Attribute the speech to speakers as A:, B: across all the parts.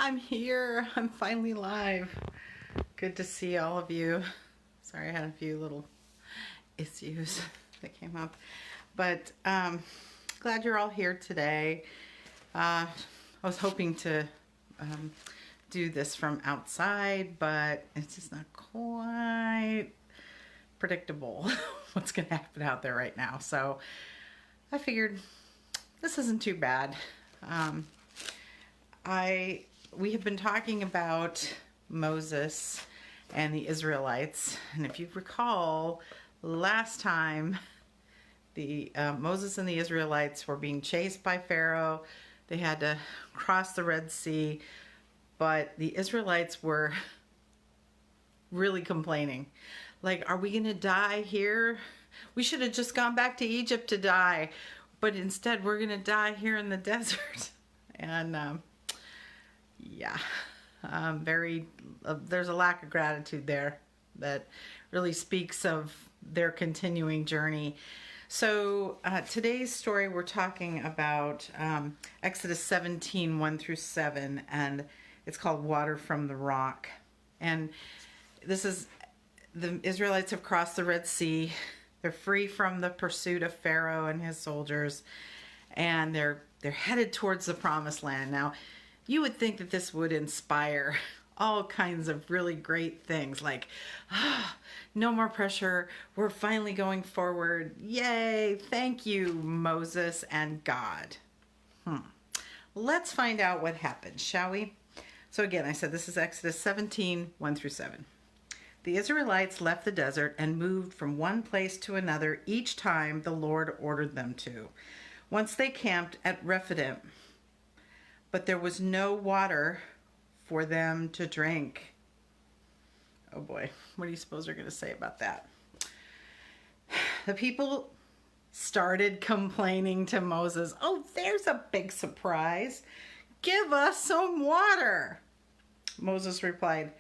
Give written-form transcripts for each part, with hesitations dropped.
A: I'm here. I'm finally live. Good to see all of you. Sorry, I had a few little issues that came up, but glad you're all here today. I was hoping to do this from outside, but it's just not quite predictable what's going to happen out there right now. So I figured this isn't too bad. We have been talking about Moses and the Israelites, and if you recall, last time Moses and the Israelites were being chased by Pharaoh. They had to cross the Red Sea, but the Israelites were really complaining. Like, are we going to die here? We should have just gone back to Egypt to die, but instead we're going to die here in the desert. And there's a lack of gratitude there that really speaks of their continuing journey. So today's story, we're talking about Exodus 17, 1 through 7, and it's called Water from the Rock. And this is, the Israelites have crossed the Red Sea. They're free from the pursuit of Pharaoh and his soldiers, and they're headed towards the promised land. Now, you would think that this would inspire all kinds of really great things, like, no more pressure, we're finally going forward, yay, thank you, Moses and God. Let's find out what happened, shall we? So again, I said this is Exodus 17, 1 through 7. The Israelites left the desert and moved from one place to another each time the Lord ordered them to. Once they camped at Rephidim, but there was no water for them to drink. Oh boy, what do you suppose they're going to say about that? The people started complaining to Moses. Oh, there's a big surprise. Give us some water. Moses replied,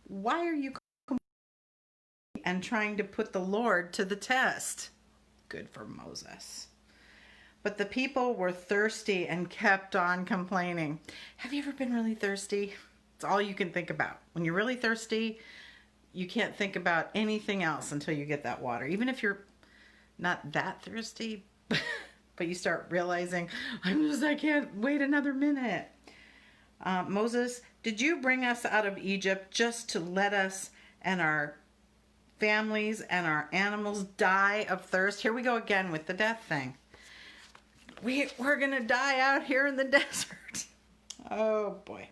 A: why are you complaining and trying to put the Lord to the test? Good for Moses. But the people were thirsty and kept on complaining. Have you ever been really thirsty? It's all you can think about. When you're really thirsty, you can't think about anything else until you get that water. Even if you're not that thirsty, but you start realizing, I can't wait another minute. Moses, did you bring us out of Egypt just to let us and our families and our animals die of thirst? Here we go again with the death thing. We're going to die out here in the desert. Oh, boy.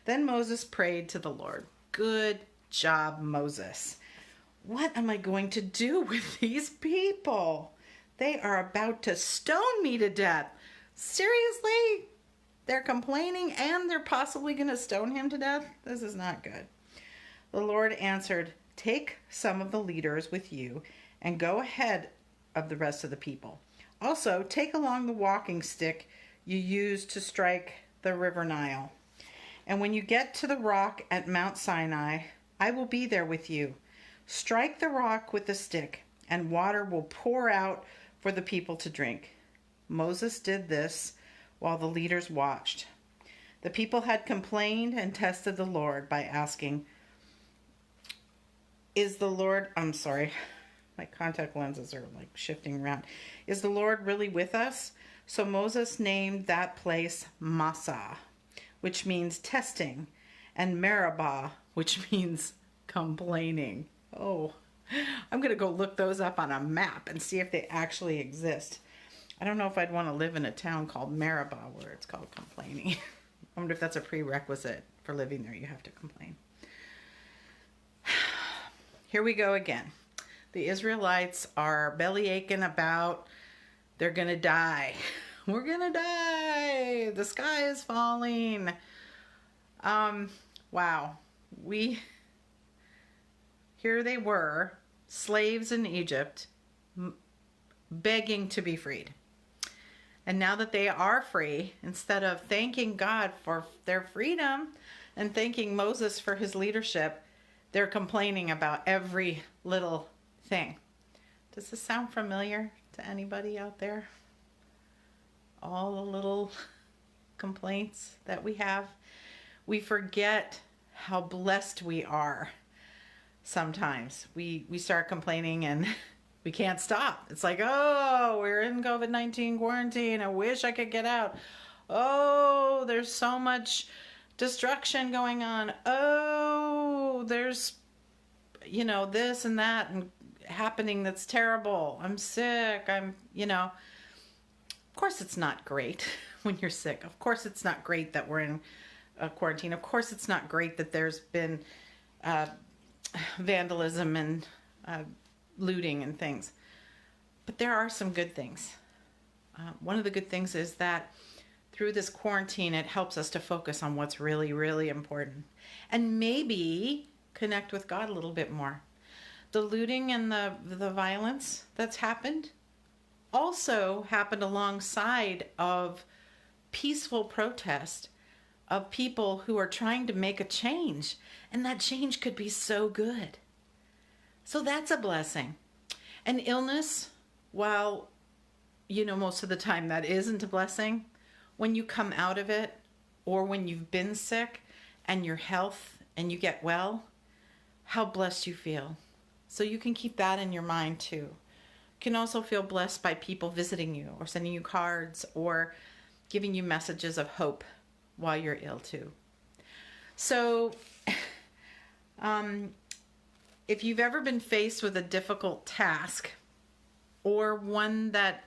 A: Then Moses prayed to the Lord. Good job, Moses. What am I going to do with these people? They are about to stone me to death. Seriously? They're complaining and they're possibly going to stone him to death? This is not good. The Lord answered, take some of the leaders with you and go ahead of the rest of the people. Also, take along the walking stick you used to strike the river Nile. And when you get to the rock at Mount Sinai, I will be there with you. Strike the rock with the stick, and water will pour out for the people to drink. Moses did this while the leaders watched. The people had complained and tested the Lord by asking, my contact lenses are like shifting around. Is the Lord really with us? So Moses named that place Massah, which means testing, and Meribah, which means complaining. Oh, I'm going to go look those up on a map and see if they actually exist. I don't know if I'd want to live in a town called Meribah where it's called complaining. I wonder if that's a prerequisite for living there. You have to complain. Here we go again. The Israelites are belly aching about they're going to die. We're going to die. The sky is falling. Wow. Here they were, slaves in Egypt, begging to be freed. And now that they are free, instead of thanking God for their freedom and thanking Moses for his leadership, they're complaining about every little thing. Does this sound familiar to anybody out there? All the little complaints that we have. we forget how blessed we are. Sometimes we start complaining and we can't stop. It's like, oh, we're in COVID-19 quarantine. I wish I could get out. Oh, there's so much destruction going on. Oh, there's, this and that and happening that's terrible. I'm sick. Of course it's not great when you're sick. Of course it's not great that we're in quarantine. Of course it's not great that there's been vandalism and looting and things. But there are some good things. One of the good things is that through this quarantine, it helps us to focus on what's really, really important and maybe connect with God a little bit more. The looting and the violence that's happened also happened alongside of peaceful protest of people who are trying to make a change, and that change could be so good. So that's a blessing. And illness, while most of the time that isn't a blessing, when you come out of it or when you've been sick and your health and you get well, how blessed you feel. So you can keep that in your mind too. You can also feel blessed by people visiting you or sending you cards or giving you messages of hope while you're ill too. So if you've ever been faced with a difficult task or one that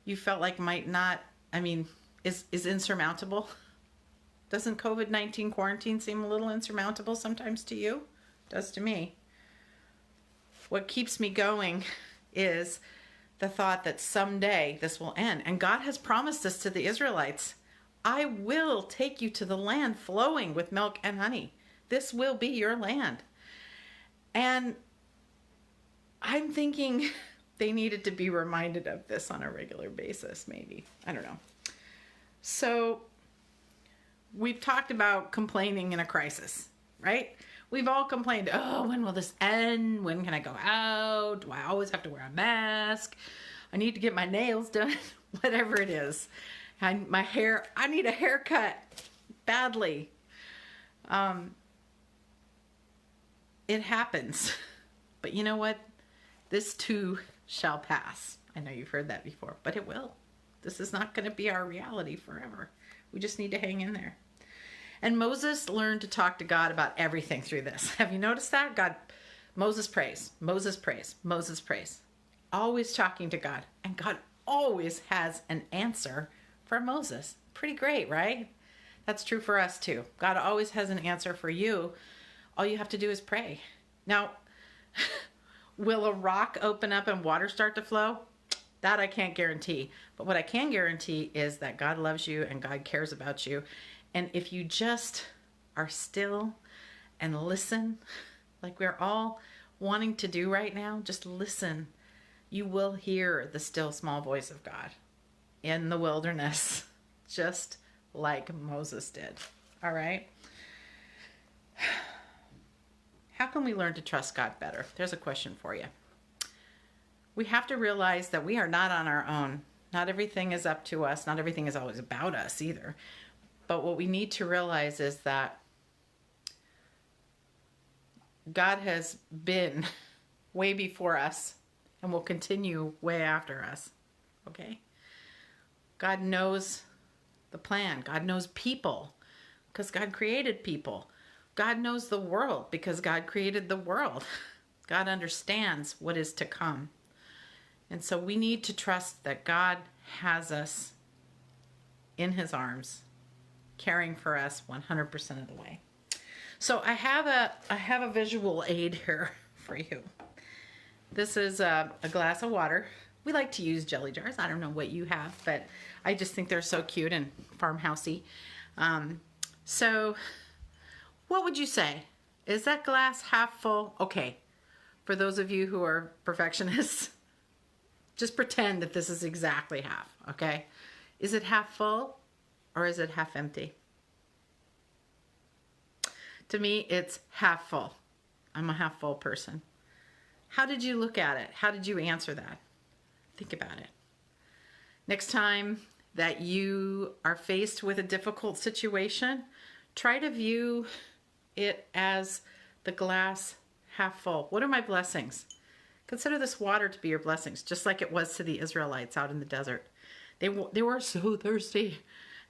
A: you felt like is insurmountable, doesn't COVID-19 quarantine seem a little insurmountable sometimes to you? It does to me. What keeps me going is the thought that someday this will end. And God has promised this to the Israelites. I will take you to the land flowing with milk and honey. This will be your land. And I'm thinking they needed to be reminded of this on a regular basis, maybe. I don't know. So we've talked about complaining in a crisis, right? We've all complained, oh, when will this end? When can I go out? Do I always have to wear a mask? I need to get my nails done, whatever it is. And my hair, I need a haircut badly. It happens. But you know what? This too shall pass. I know you've heard that before, but it will. This is not going to be our reality forever. We just need to hang in there. And Moses learned to talk to God about everything through this. Have you noticed that? Moses prays, Moses prays, Moses prays. Always talking to God. And God always has an answer for Moses. Pretty great, right? That's true for us too. God always has an answer for you. All you have to do is pray. Now, will a rock open up and water start to flow? That I can't guarantee. But what I can guarantee is that God loves you and God cares about you. And if you just are still and listen, like we're all wanting to do right now, just listen, you will hear the still small voice of God in the wilderness, just like Moses did. All right? How can we learn to trust God better? There's a question for you. We have to realize that we are not on our own. Not everything is up to us. Not everything is always about us either. But what we need to realize is that God has been way before us and will continue way after us. Okay? God knows the plan. God knows people because God created people. God knows the world because God created the world. God understands what is to come. And so we need to trust that God has us in his arms, caring for us 100% of the way. So I have a visual aid here for you. This is a glass of water. We like to use jelly jars. I don't know what you have, but I just think they're so cute and farmhousey. So what would you say? Is that glass half full? Okay. For those of you who are perfectionists, just pretend that this is exactly half, okay? Is it half full or is it half empty? To me, it's half full. I'm a half full person. How did you look at it? How did you answer that? Think about it. Next time that you are faced with a difficult situation, try to view it as the glass half full. What are my blessings? Consider this water to be your blessings, just like it was to the Israelites out in the desert. They were so thirsty,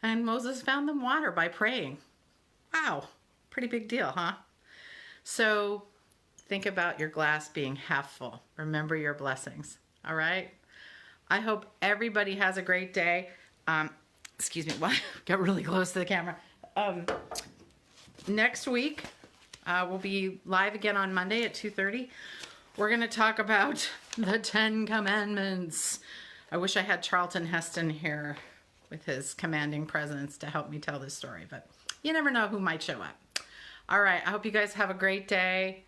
A: and Moses found them water by praying. Wow, pretty big deal, huh? So think about your glass being half full. Remember your blessings, all right? I hope everybody has a great day. Excuse me, got really close to the camera. Next week, we'll be live again on Monday at 2:30. We're going to talk about the 10 Commandments. I wish I had Charlton Heston here with his commanding presence to help me tell this story, but you never know who might show up. All right, I hope you guys have a great day.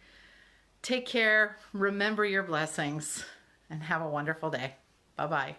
A: Take care, remember your blessings, and have a wonderful day. Bye-bye.